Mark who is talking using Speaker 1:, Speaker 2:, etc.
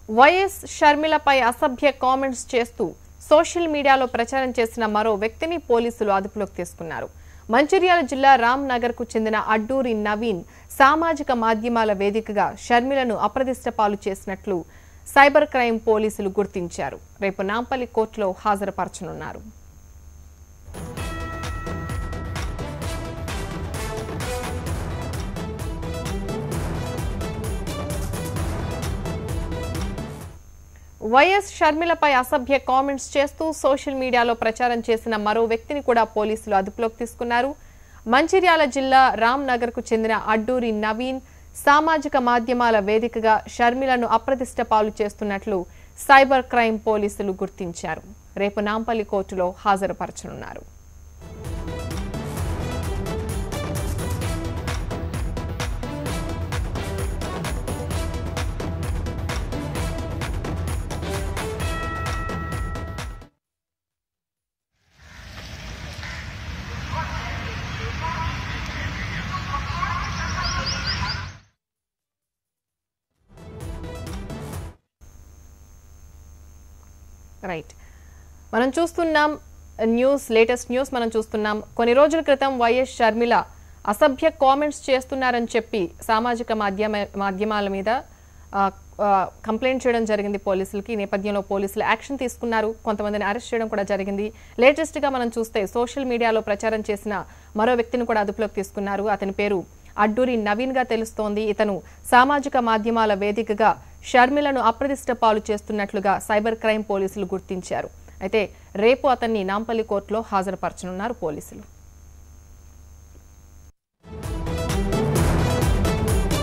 Speaker 1: YS షర్మిలపై అసభ్య comments చేస్తూ social మీడియాలో ప్రచారం చేసిన మరో వ్యక్తిని పోలీసులు అదుపులోకి తీసుకున్నారు. మంచిర్యాల జిల్లా రామ్ నగర్ కు చెందిన అడ్డూరి నవీన్ సామాజిక మాధ్యమాల వేదికగా షర్మిలను అప్రదిష్ట పాలు చేసినట్లు సైబర్ క్రైమ్ పోలీసులు గుర్తించారు. రేపు నాంపల్లి కోర్టులో హాజరుపరచనున్నారు. వైఎస్ షర్మిలపై అసభ్య కామెంట్స్ చేస్తూ సోషల్ మీడియాలో ప్రచారం చేసిన మరో వ్యక్తిని కూడా పోలీసులు అదుపులోకి తీసుకున్నారు. మంచిర్యాల జిల్లా రామ్ నగర్ కు చెందిన అడ్డూరి నవీన్ సామాజిక మాధ్యమాల వేదికగా షర్మిలను అప్రదిష్ట పాలు చేస్తున్నట్లు సైబర్ క్రైమ్ పోలీసులు గుర్తించారు. రేపు నాంపల్లి కోర్టులో హాజరుపరచనున్నారు. రైట్, మనం చూస్తున్నాం లేటెస్ట్ న్యూస్ మనం చూస్తున్నాం. కొన్ని రోజుల క్రితం వైఎస్ షర్మిల అసభ్య కామెంట్స్ చేస్తున్నారని చెప్పి సామాజిక మాధ్యమాల మీద కంప్లైంట్ చేయడం జరిగింది పోలీసులకి. ఈ నేపథ్యంలో పోలీసులు యాక్షన్ తీసుకున్నారు. కొంతమందిని అరెస్ట్ చేయడం కూడా జరిగింది. లేటెస్ట్ గా మనం చూస్తే సోషల్ మీడియాలో ప్రచారం చేసిన మరో వ్యక్తిని కూడా అదుపులోకి తీసుకున్నారు. అతని పేరు అడ్డూరి నవీన్ గా తెలుస్తోంది. ఇతను సామాజిక మాధ్యమాల వేదికగా షర్మిలను అప్రదిష్ట పాలు చేస్తున్నట్లుగా సైబర్ క్రైమ్ పోలీసులు గుర్తించారు. అయితే రేపు అతన్ని నాంపల్లి కోర్టులో హాజరుపరచనున్నారు పోలీసులు.